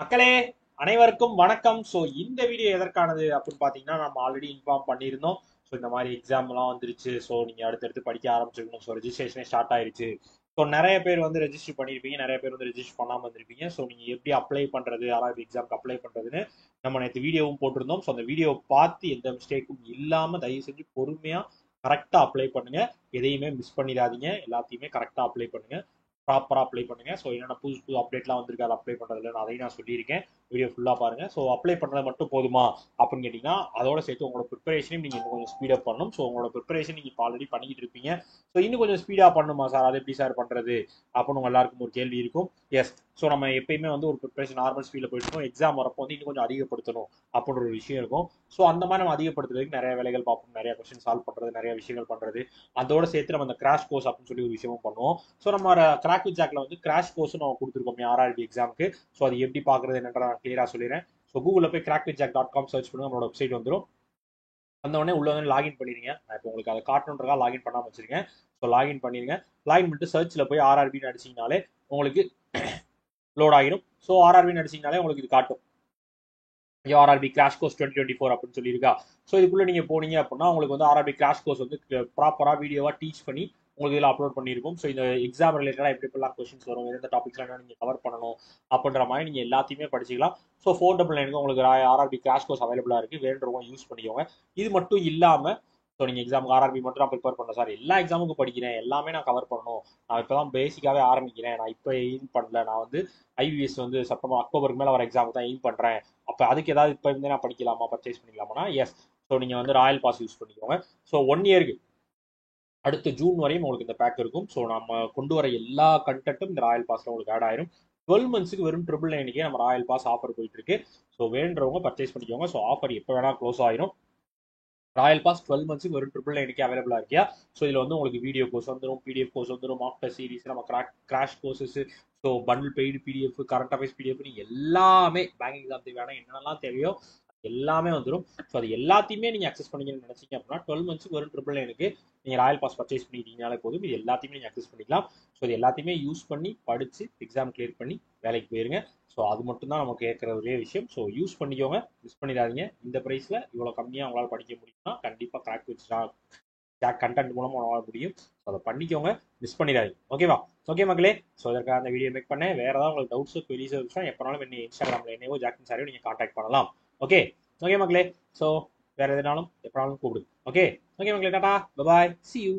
மக்களே அனைவருக்கும் வணக்கம். ஸோ இந்த வீடியோ எதற்கானது அப்படின்னு பார்த்தீங்கன்னா, நம்ம ஆல்ரெடி இன்ஃபார்ம் பண்ணியிருந்தோம். ஸோ இந்த மாதிரி எக்ஸாம்லாம் வந்துருச்சு. ஸோ நீங்கள் அடுத்தடுத்து படிக்க ஆரம்பிச்சிருக்கணும். ஸோ ரெஜிஸ்ட்ரேஷனே ஸ்டார்ட் ஆயிருச்சு. ஸோ நிறைய பேர் வந்து ரெஜிஸ்டர் பண்ணியிருப்பீங்க, நிறைய பேர் வந்து ரெஜிஸ்டர் பண்ணாமல் வந்திருப்பீங்க. ஸோ நீங்கள் எப்படி அப்ளை பண்ணுறது, யாராவது எக்ஸாமுக்கு அப்ளை பண்ணுறதுன்னு நம்ம நேற்று வீடியோவும் போட்டிருந்தோம். ஸோ அந்த வீடியோ பார்த்து எந்த மிஸ்டேக்கும் இல்லாமல் தயவு செஞ்சு பொறுமையாக கரெக்டாக அப்ளை பண்ணுங்க. எதையுமே மிஸ் பண்ணிடாதீங்க. எல்லாத்தையுமே கரெக்டாக அப்ளை பண்ணுங்க, ப்ராப்பராக அப்ளை பண்ணுங்க. ஸோ என்னென்ன புது புது அப்டேட்லாம் வந்திருக்கு, அதை அப்ளை பண்ணுறதுல அதையும் நான் சொல்லியிருக்கேன். வீடியோ ஃபுல்லாக பாருங்க. ஸோ அப்ளை பண்ணுறது மட்டும் போதுமா அப்படின்னு கேட்டிங்கன்னா, அதோட சேர்த்து உங்களோட ப்ரிப்பரேஷனையும் நீங்கள் இன்னும் கொஞ்சம் ஸ்பீடப் பண்ணணும். ஸோ உங்களோட ப்ரிப்பரேஷன் நீங்கள் இப்போ ஆல்ரெடி பண்ணிக்கிட்டு இருப்பீங்க. ஸோ இன்னும் கொஞ்சம் ஸ்பீடாக பண்ணுமா சார், அது எப்படி சார் பண்ணுறது அப்படின்னு உங்க எல்லாருக்கும் ஒரு கேள்வி இருக்கும். எஸ், ஸோ நம்ம எப்பயுமே வந்து ஒரு ப்ரிப்பரேஷன் நார்மல் ஸ்பீடில் போயிட்டு இருக்கோம். எக்ஸாம் வரப்போ வந்து இன்னும் கொஞ்சம் அதிகப்படுத்தணும் அப்படின்ற ஒரு விஷயம் இருக்கும். ஸோ அந்த மாதிரி நம்ம அதிகப்படுத்துறதுக்கு நிறைய வேலைகள் பார்ப்போம், நிறைய கொஸ்டின் சால்வ் பண்ணுறது, நிறைய விஷயங்கள் பண்ணுறது. அதோட சேர்த்து நம்ம அந்த கிராஷ் கோர்ஸ் அப்படின்னு சொல்லி ஒரு விஷயமும் பண்ணுவோம். ஸோ நம்ம கிராக் வித் ஜாக்ல வந்து கிராஷ் கோர்ஸ் நம்ம கொடுத்துருக்கோம் ஆர்ஆர்பி எக்ஸாமுக்கு. ஸோ அது எப்படி பார்க்குறது என்னன்ற நான் கிளியராக சொல்லிடுறேன். ஸோ கூகுளில் போய் crackvithjack.com சர்ச் பண்ணுங்க, நம்மளோட வெப்சைட் வந்துடும். அந்த உடனே உள்ள வந்து லாகின் பண்ணிடுங்க. நான் இப்போ உங்களுக்கு அதை காட்டணுன்றதா லாகின் பண்ணாமல் வச்சிருக்கேன். ஸோ லாகின் பண்ணிடுங்க. லாகின் பண்ணிட்டு சர்ச்சில் போய் ஆர்ஆர்பின்னு அடிச்சிங்கனாலே உங்களுக்கு லோட் ஆகிடும். ஸோ ஆர்ஆர்பின்னு அடிச்சிங்கனாலே உங்களுக்கு இது காட்டும், ஆர்ஆர்பி கிராஷ் கோர்ஸ் 2024 அப்படின்னு சொல்லியிருக்கா. ஸோ இதுக்குள்ள நீங்க போனீங்க அப்படின்னா உங்களுக்கு வந்து ஆர்ஆர்பி கிராஷ் கோர்ஸ் வந்து ப்ராப்பரா வீடியோவா டீச் பண்ணி உங்களுக்கு இதில் அப்லோட் பண்ணியிருக்கும். ஸோ இந்த எக்ஸாம் ரிலேட்டடாக எப்படி எப்படிலாம் கொஸ்டின்ஸ் வரும், எந்த டாபிக்ஸ்லாம் நீங்கள் கவர் பண்ணணும் அப்படின்ற மாதிரி நீங்கள் எல்லாத்தையுமே படிச்சிக்கலாம். ஸோ 499 உங்களுக்கு ஆர்ஆர்பி கிராஷ் கோர்ஸ் அவைலபிளாக இருக்குது, வேண்டுறவங்க யூஸ் பண்ணிக்கோங்க. இது மட்டும் இல்லாமல் ஸோ நீங்கள் எக்ஸாமுக்கு ஆர்ஆர்பி மட்டும் நான் ப்ரிப்பேர் பண்ணல சார், எல்லா எக்ஸாமுக்கும் படிக்கிறேன், எல்லாமே நான் கவர் பண்ணணும், நான் இப்போ தான் பேசிக்காகவே ஆரம்பிக்கிறேன், நான் இப்போ எய்ம் பண்ணல, நான் வந்து ஐபிஎஸ் வந்து செப்டம்பர் அக்டோபருக்கு மேலே வர எக்ஸாமுக்கு தான் எய்ம் பண்ணுறேன், அப்போ அதுக்கு ஏதாவது இப்போ இருந்தே நான் படிக்கலாமா, பர்ச்சேஸ் பண்ணிக்கலாமா? எஸ். ஸோ நீங்கள் வந்து ராயல் பாஸ் யூஸ் பண்ணிக்கோங்க. ஸோ 1 இயருக்கு அடுத்த ஜூன் வரையும் உங்களுக்கு இந்த பேக் இருக்கும். ஸோ நம்ம கொண்டு வர எல்லா கண்டென்ட்டும் இந்த ராயல் பாஸ்ல உங்களுக்கு ஆட் ஆயிரும். 12 மந்த்ஸ்க்கு வெறும் 999 நம்ம ராயல் பாஸ் ஆஃபர் போயிட்டு இருக்கு. ஸோ வேண்டவங்க பர்ச்சேஸ் பண்ணிக்கோங்க. ஸோ ஆஃபர் எப்போ வேணா க்ளோஸ் ஆயிரும். ராயல் பாஸ் 12 மந்த்ஸ்க்கு வெறும் 999 அவைலபிளா இருக்கியா. ஸோ இதில் வந்து உங்களுக்கு வீடியோ கோர்ஸ் வந்துடும், பிடிஎஃப் கோர்ஸ் வந்துடும், ஆஃப்டர் சீரிஸ், நம்ம crash courses, so bundle paid PDF, current affairs PDF, எல்லாமே பேங்கிங் எக்ஸாம் தேவையான என்னென்னலாம் தேவையோ எல்லாமே வந்துடும். ஸோ அது எல்லாத்தையுமே நீங்கள் அக்சஸ் பண்ணிக்கணும்னு நினைச்சீங்க அப்படின்னா 12 மந்த்ஸ்க்கு வரும் 999 நீங்கள் ராயல் பாஸ் பர்ச்சேஸ் பண்ணிட்டீங்கனாலே போதும். இது எல்லாத்தையுமே நீங்கள் அக்சஸ் பண்ணிக்கலாம். ஸோ இது எல்லாத்தையுமே யூஸ் பண்ணி படித்து எக்ஸாம் கிளியர் பண்ணி வேலைக்கு போயிருங்க. ஸோ அது மட்டும் தான் நமக்கு கேட்குற ஒரே விஷயம். ஸோ யூஸ் பண்ணிக்கோங்க, மிஸ் பண்ணிடாதீங்க. இந்த ப்ரைஸில் இவ்வளோ கம்மியாக உங்களால் படிக்க முடியும்னா கண்டிப்பாக கிராக் வித் ஜாக் கண்டென்ட் மூலமாக உங்களால் முடியும். ஸோ அதை பண்ணிக்கோங்க, மிஸ் பண்ணிடாதீங்க. ஓகேவா? ஓகே மக்களே, ஸோ இதற்காக அந்த வீடியோ மேக் பண்ணேன். வேறு ஏதாவது உங்களுக்கு டவுட்ஸோ குவீரிஸோ இருந்துச்சுன்னா எப்போனாலும் என்ன இன்ஸ்டாகிராமில் என்னவோ ஜாக்சன் சாரையும் நீங்கள் காண்டாக்ட் பண்ணலாம். ஓகே ஓகே மக்களே, ஸோ வேறு எதுனாலும் எப்போனாலும் கூப்பிடுங்க. ஓகே ஓகே மக்களே, டாடா, பை, சி யூ.